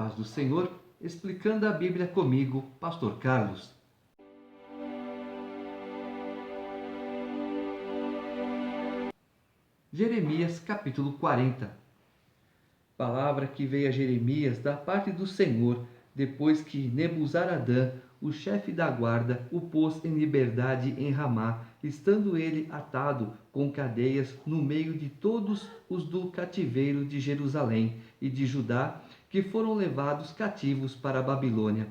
paz do Senhor, explicando a Bíblia comigo, Pastor Carlos. Jeremias capítulo 40. Palavra que veio a Jeremias da parte do Senhor, depois que Nebuzaradã, o chefe da guarda, o pôs em liberdade em Ramá, estando ele atado com cadeias no meio de todos os do cativeiro de Jerusalém e de Judá, que foram levados cativos para a Babilônia.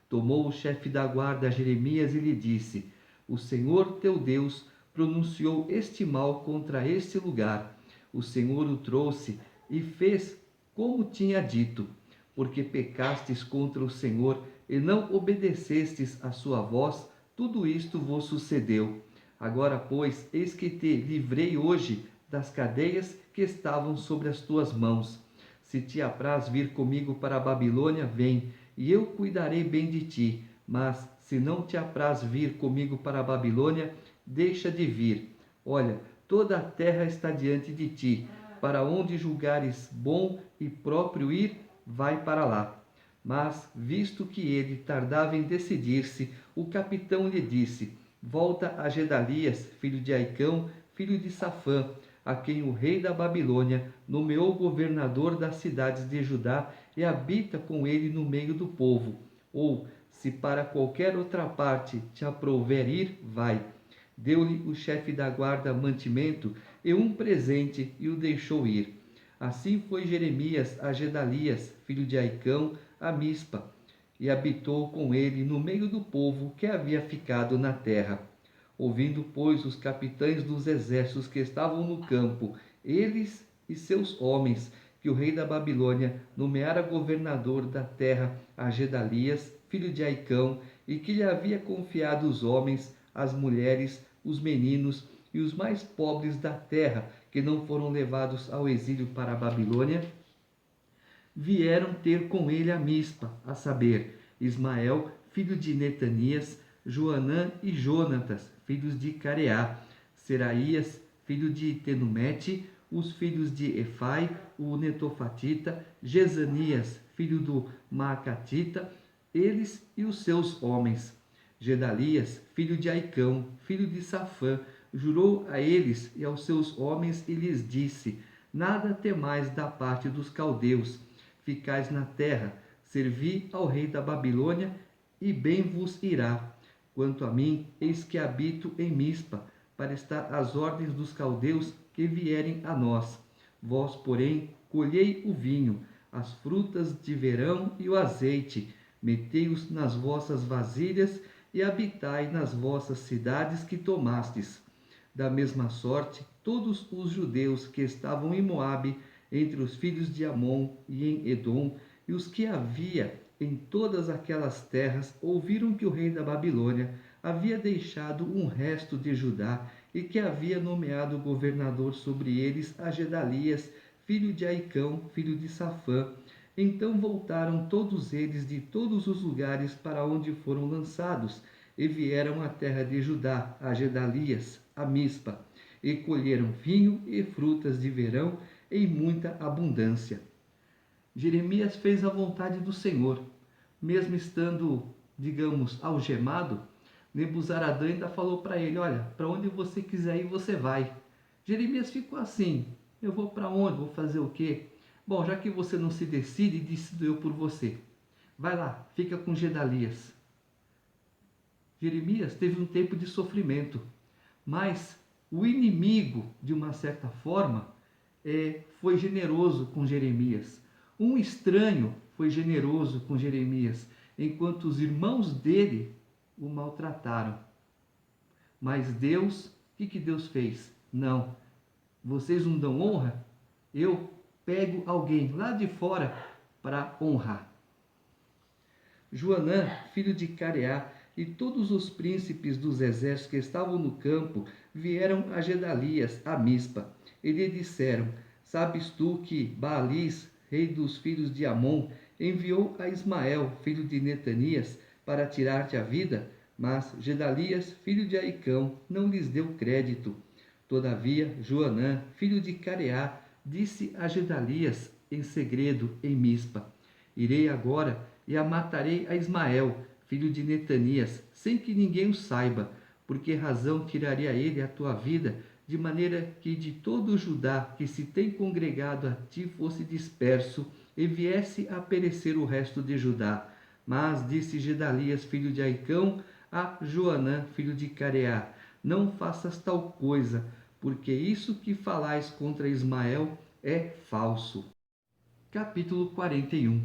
Tomou o chefe da guarda Jeremias e lhe disse: O Senhor teu Deus pronunciou este mal contra este lugar. O Senhor o trouxe e fez como tinha dito, porque pecastes contra o Senhor e não obedecestes à sua voz, tudo isto vos sucedeu. Agora, pois, eis que te livrei hoje das cadeias que estavam sobre as tuas mãos. Se te apraz vir comigo para a Babilônia, vem, e eu cuidarei bem de ti. Mas, se não te apraz vir comigo para a Babilônia, deixa de vir. Olha, toda a terra está diante de ti. Para onde julgares bom e próprio ir, vai para lá. Mas, visto que ele tardava em decidir-se, o capitão lhe disse: Volta a Gedalias, filho de Aicão, filho de Safã, a quem o rei da Babilônia nomeou governador das cidades de Judá e habita com ele no meio do povo. Ou, se para qualquer outra parte te aprouver ir, vai. Deu-lhe o chefe da guarda mantimento e um presente e o deixou ir. Assim foi Jeremias a Gedalias, filho de Aicão, a Mispa, e habitou com ele no meio do povo que havia ficado na terra. Ouvindo, pois, os capitães dos exércitos que estavam no campo, eles e seus homens, que o rei da Babilônia nomeara governador da terra a Gedalias, filho de Aicão, e que lhe havia confiado os homens, as mulheres, os meninos e os mais pobres da terra, que não foram levados ao exílio para a Babilônia, vieram ter com ele a Mispa, a saber, Ismael, filho de Netanias, Joanã e Jonatas, filhos de Careá, Seraías, filho de Tenumete, os filhos de Efai, o Netofatita, Jezanias, filho do Maacatita, eles e os seus homens. Gedalias, filho de Aicão, filho de Safã, jurou a eles e aos seus homens e lhes disse: Nada temais da parte dos caldeus, ficais na terra, servi ao rei da Babilônia, e bem vos irá. Quanto a mim, eis que habito em Mispa, para estar às ordens dos caldeus que vierem a nós. Vós, porém, colhei o vinho, as frutas de verão e o azeite, metei-os nas vossas vasilhas e habitai nas vossas cidades que tomastes. Da mesma sorte, todos os judeus que estavam em Moabe, entre os filhos de Amon e em Edom, e os que havia em todas aquelas terras, ouviram que o rei da Babilônia havia deixado um resto de Judá e que havia nomeado governador sobre eles a Gedalias, filho de Aicão, filho de Safã. Então voltaram todos eles de todos os lugares para onde foram lançados, e vieram à terra de Judá, a Gedalias, a Mispa, e colheram vinho e frutas de verão em muita abundância. Jeremias fez a vontade do Senhor, mesmo estando, digamos, algemado. Nebuzaradã ainda falou para ele: Olha, para onde você quiser ir, você vai. Jeremias ficou assim: Eu vou para onde? Vou fazer o quê? Bom, já que você não se decide, decido eu por você. Vai lá, fica com Gedalias. Jeremias teve um tempo de sofrimento, mas o inimigo, de uma certa forma, foi generoso com Jeremias. Um estranho foi generoso com Jeremias, enquanto os irmãos dele o maltrataram. Mas Deus, o que Deus fez? Não, vocês não dão honra? Eu pego alguém lá de fora para honrar. Joanã, filho de Careá, e todos os príncipes dos exércitos que estavam no campo vieram a Gedalias, a Mispa, e lhe disseram: Sabes tu que Baalis, rei dos filhos de Amon, enviou a Ismael, filho de Netanias, para tirar-te a vida? Mas Gedalias, filho de Aicão, não lhes deu crédito. Todavia, Joanã, filho de Careá, disse a Gedalias em segredo em Mispa: Irei agora e a matarei a Ismael, filho de Netanias, sem que ninguém o saiba. Por que razão tiraria ele a tua vida, de maneira que de todo o Judá que se tem congregado a ti fosse disperso, e viesse a perecer o resto de Judá? Mas disse Gedalias, filho de Aicão, a Joanã, filho de Careá: não faças tal coisa, porque isso que falais contra Ismael é falso. Capítulo 41.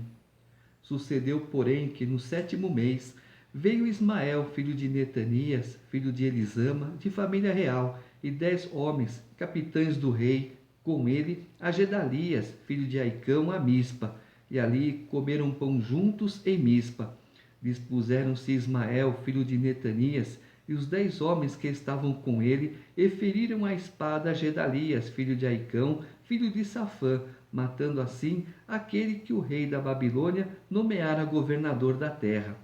Sucedeu, porém, que no 7º mês veio Ismael, filho de Netanias, filho de Elisama, de família real, e 10 homens, capitães do rei, com ele a Gedalias, filho de Aicão, a Mispa, e ali comeram pão juntos em Mispa. Dispuseram-se Ismael, filho de Netanias, e os 10 homens que estavam com ele, e feriram a espada a Gedalias, filho de Aicão, filho de Safã, matando assim aquele que o rei da Babilônia nomeara governador da terra.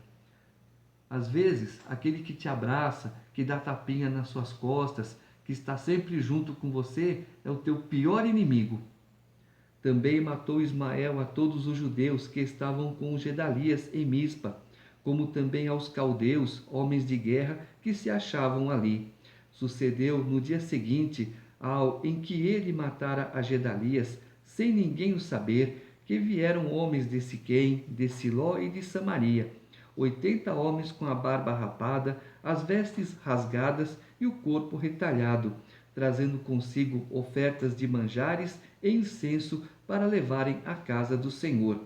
Às vezes, aquele que te abraça, que dá tapinha nas suas costas, que está sempre junto com você, é o teu pior inimigo. Também matou Ismael a todos os judeus que estavam com Gedalias em Mispa, como também aos caldeus, homens de guerra, que se achavam ali. Sucedeu no dia seguinte, em que ele matara a Gedalias, sem ninguém o saber, que vieram homens de Siquém, de Siló e de Samaria, 80 homens com a barba rapada, as vestes rasgadas e o corpo retalhado, trazendo consigo ofertas de manjares e incenso para levarem à casa do Senhor.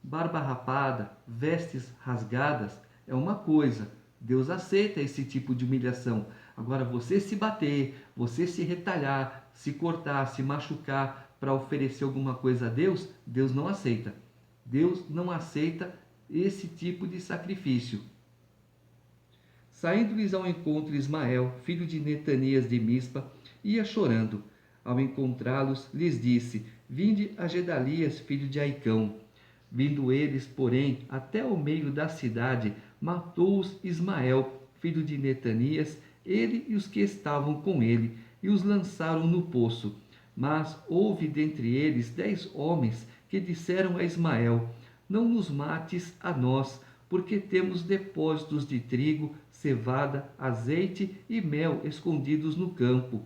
Barba rapada, vestes rasgadas é uma coisa. Deus aceita esse tipo de humilhação. Agora, você se bater, você se retalhar, se cortar, se machucar para oferecer alguma coisa a Deus, Deus não aceita. Deus não aceita esse tipo de sacrifício. Saindo-lhes ao encontro Ismael, filho de Netanias de Mispa, ia chorando. Ao encontrá-los, lhes disse: vinde a Gedalias, filho de Aicão. Vindo eles, porém, até o meio da cidade, matou-os Ismael, filho de Netanias, ele e os que estavam com ele, e os lançaram no poço. Mas houve dentre eles 10 homens que disseram a Ismael: não nos mates a nós, porque temos depósitos de trigo, cevada, azeite e mel escondidos no campo.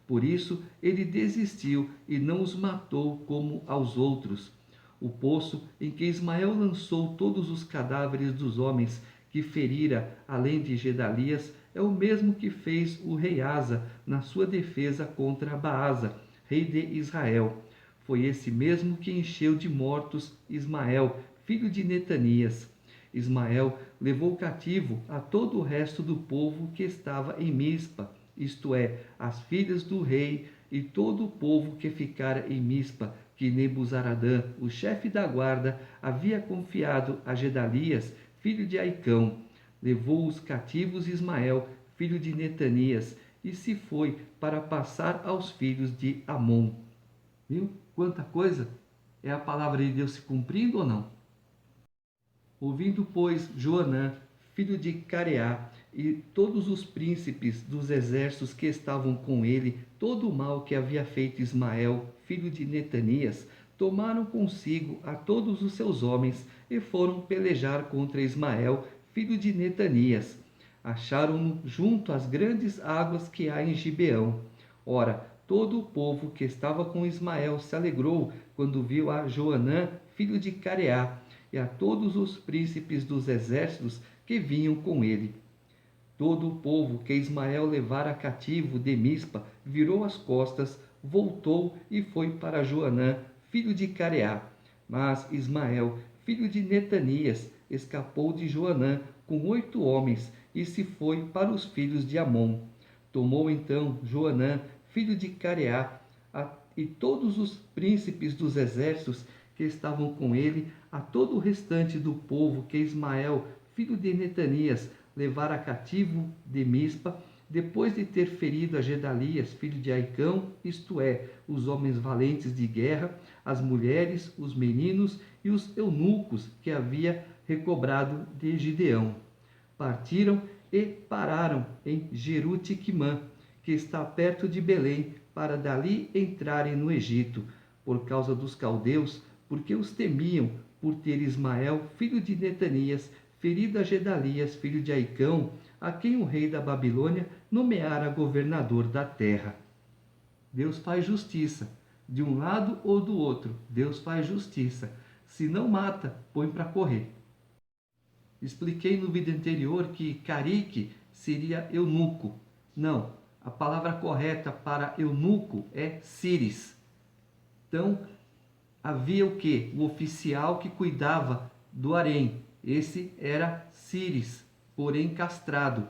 Por isso ele desistiu e não os matou como aos outros. O poço em que Ismael lançou todos os cadáveres dos homens que ferira, além de Gedalias, é o mesmo que fez o rei Asa na sua defesa contra Baasa, rei de Israel. Foi esse mesmo que encheu de mortos Ismael, filho de Netanias. Ismael levou cativo a todo o resto do povo que estava em Mispa, isto é, as filhas do rei e todo o povo que ficara em Mispa, que Nebuzaradã, o chefe da guarda, havia confiado a Gedalias, filho de Aicão. Levou os cativos Ismael, filho de Netanias, e se foi para passar aos filhos de Amon. Viu? Quanta coisa! É a palavra de Deus se cumprindo ou não? Ouvindo, pois, Joanã, filho de Careá, e todos os príncipes dos exércitos que estavam com ele, todo o mal que havia feito Ismael, filho de Netanias, tomaram consigo a todos os seus homens e foram pelejar contra Ismael, filho de Netanias. Acharam-no junto às grandes águas que há em Gibeão. Ora, todo o povo que estava com Ismael se alegrou quando viu a Joanã, filho de Careá, e a todos os príncipes dos exércitos que vinham com ele. Todo o povo que Ismael levara cativo de Mispa virou as costas, voltou e foi para Joanã, filho de Careá. Mas Ismael, filho de Netanias, escapou de Joanã com 8 homens e se foi para os filhos de Amon. Tomou então Joanã, filho de Careá, e todos os príncipes dos exércitos que estavam com ele, a todo o restante do povo que Ismael, filho de Netanias, levara cativo de Mispa, depois de ter ferido a Gedalias, filho de Aicão, isto é, os homens valentes de guerra, as mulheres, os meninos e os eunucos que havia recobrado de Gideão. Partiram e pararam em Jerutiquimã, que está perto de Belém, para dali entrarem no Egito, por causa dos caldeus, porque os temiam, por ter Ismael, filho de Netanias, ferido a Gedalias, filho de Aicão, a quem o rei da Babilônia nomeara governador da terra. Deus faz justiça, de um lado ou do outro, Deus faz justiça. Se não mata, põe para correr. Expliquei no vídeo anterior que carique seria eunuco. Não, a palavra correta para eunuco é síris. Então, havia o quê? O oficial que cuidava do harém. Esse era síris, porém castrado.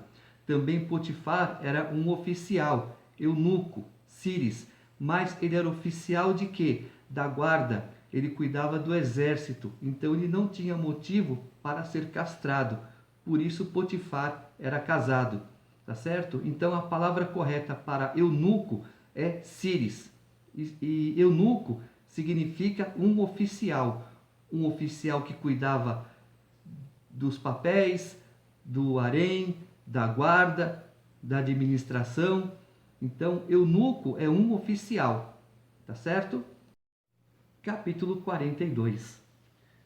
Também Potifar era um oficial, eunuco, síris. Mas ele era oficial de quê? Da guarda. Ele cuidava do exército. Então ele não tinha motivo para ser castrado. Por isso Potifar era casado. Tá certo? Então a palavra correta para eunuco é síris. E eunuco significa um oficial que cuidava dos papéis, do harém, da guarda, da administração. Então, eunuco é um oficial, tá certo? Capítulo 42.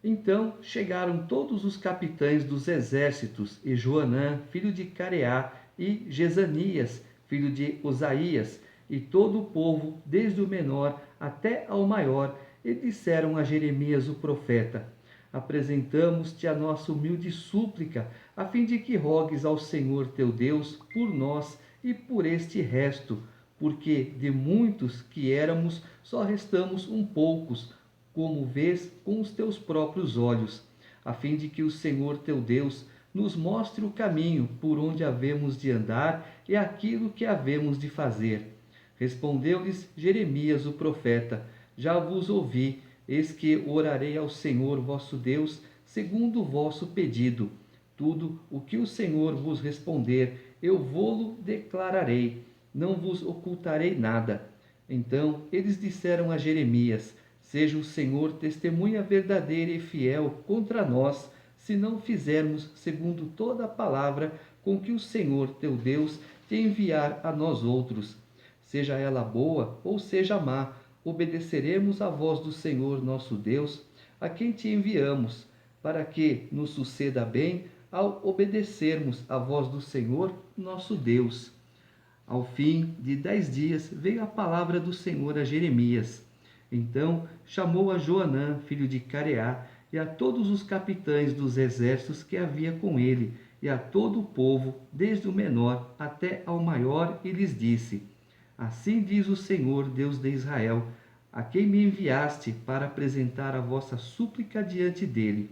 Então chegaram todos os capitães dos exércitos, e Joanã, filho de Careá, e Jezanias, filho de Osaías, e todo o povo, desde o menor até ao maior, e disseram a Jeremias o profeta: Apresentamos-te a nossa humilde súplica, a fim de que rogues ao Senhor teu Deus por nós e por este resto, porque de muitos que éramos, só restamos poucos, como vês com os teus próprios olhos, a fim de que o Senhor teu Deus nos mostre o caminho por onde havemos de andar e aquilo que havemos de fazer. Respondeu-lhes Jeremias o profeta: Já vos ouvi, eis que orarei ao Senhor vosso Deus, segundo o vosso pedido. Tudo o que o Senhor vos responder, eu vô-lo declararei, não vos ocultarei nada. Então eles disseram a Jeremias: Seja o Senhor testemunha verdadeira e fiel contra nós, se não fizermos segundo toda a palavra com que o Senhor teu Deus te enviar a nós outros. Seja ela boa ou seja má, obedeceremos à voz do Senhor nosso Deus, a quem te enviamos, para que nos suceda bem ao obedecermos à voz do Senhor nosso Deus. Ao fim de 10 dias veio a palavra do Senhor a Jeremias. Então chamou a Joanã, filho de Careá, e a todos os capitães dos exércitos que havia com ele, e a todo o povo, desde o menor até ao maior, e lhes disse: Assim diz o Senhor, Deus de Israel, a quem me enviaste para apresentar a vossa súplica diante dele.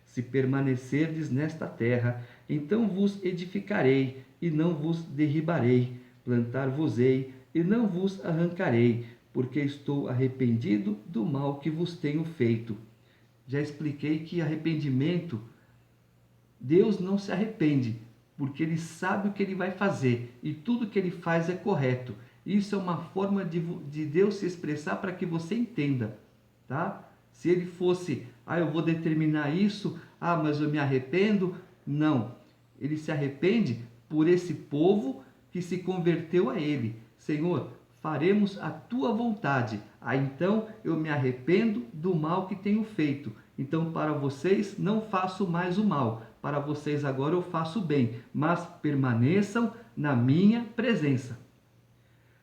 Se permanecerdes nesta terra, então vos edificarei e não vos derribarei, plantar-vos-ei e não vos arrancarei, porque estou arrependido do mal que vos tenho feito. Já expliquei que arrependimento, Deus não se arrepende, porque ele sabe o que ele vai fazer e tudo que ele faz é correto. Isso é uma forma de Deus se expressar para que você entenda, tá? Se ele fosse, eu vou determinar isso, mas eu me arrependo. Não, ele se arrepende por esse povo que se converteu a ele. Senhor, faremos a tua vontade. Então eu me arrependo do mal que tenho feito. Então para vocês não faço mais o mal. Para vocês agora eu faço o bem. Mas permaneçam na minha presença.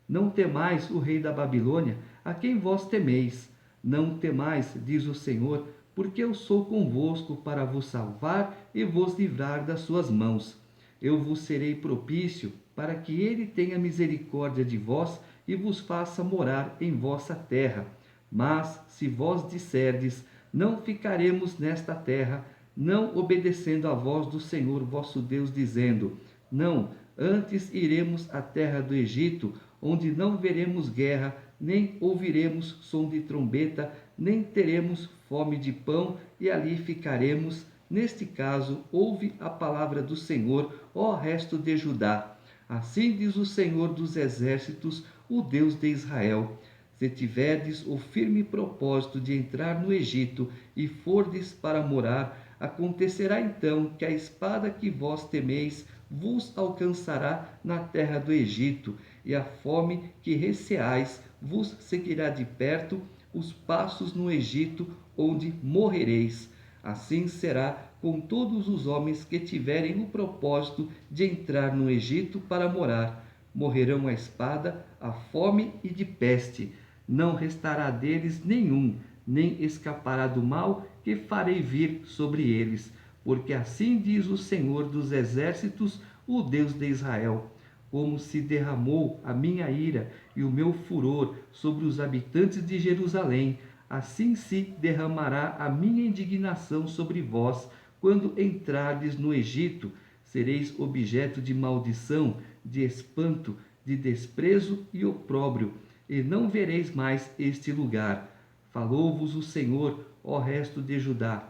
Não temais o rei da Babilônia, a quem vós temeis. Não temais, diz o Senhor, porque eu sou convosco para vos salvar e vos livrar das suas mãos. Eu vos serei propício, para que ele tenha misericórdia de vós e vos faça morar em vossa terra. Mas, se vós disserdes, não ficaremos nesta terra, não obedecendo à voz do Senhor vosso Deus, dizendo, não, antes iremos à terra do Egito, onde não veremos guerra, nem ouviremos som de trombeta, nem teremos fome de pão, e ali ficaremos. Neste caso, ouve a palavra do Senhor, ó resto de Judá. Assim diz o Senhor dos exércitos, o Deus de Israel: se tiverdes o firme propósito de entrar no Egito e fordes para morar, acontecerá então que a espada que vós temeis vos alcançará na terra do Egito, e a fome que receais vos seguirá de perto os passos no Egito, onde morrereis. Assim será com todos os homens que tiverem o propósito de entrar no Egito para morar. Morrerão à espada, à fome e de peste. Não restará deles nenhum, nem escapará do mal que farei vir sobre eles. Porque assim diz o Senhor dos Exércitos, o Deus de Israel: como se derramou a minha ira e o meu furor sobre os habitantes de Jerusalém, assim se derramará a minha indignação sobre vós, quando entrardes no Egito. Sereis objeto de maldição, de espanto, de desprezo e opróbrio, e não vereis mais este lugar. Falou-vos o Senhor, ó resto de Judá: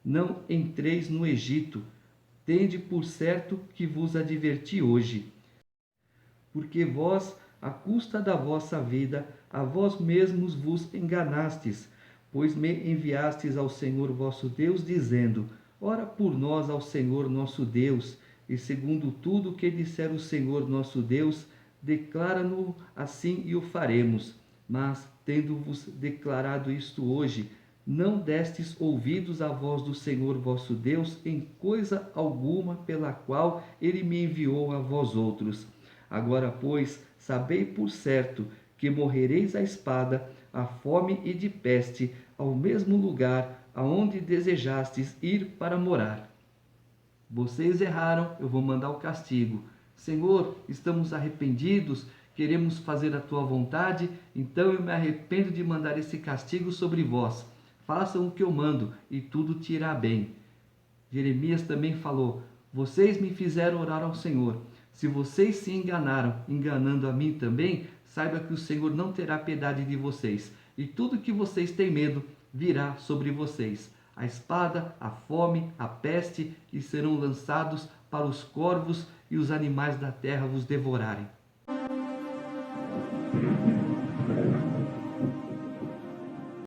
não entreis no Egito. Tende por certo que vos adverti hoje. Porque vós, à custa da vossa vida, a vós mesmos vos enganastes, pois me enviastes ao Senhor vosso Deus, dizendo: ora por nós ao Senhor nosso Deus, e segundo tudo o que disser o Senhor nosso Deus, declara-no assim e o faremos. Mas, tendo-vos declarado isto hoje, não destes ouvidos à voz do Senhor vosso Deus em coisa alguma pela qual ele me enviou a vós outros. Agora, pois, sabei por certo que morrereis à espada, à fome e de peste, ao mesmo lugar aonde desejastes ir para morar. Vocês erraram, eu vou mandar o castigo. Senhor, estamos arrependidos, queremos fazer a tua vontade, então eu me arrependo de mandar esse castigo sobre vós. Façam o que eu mando, e tudo te irá bem. Jeremias também falou: vocês me fizeram orar ao Senhor. Se vocês se enganaram, enganando a mim também, saiba que o Senhor não terá piedade de vocês, e tudo que vocês têm medo virá sobre vocês: a espada, a fome, a peste, e serão lançados para os corvos e os animais da terra vos devorarem.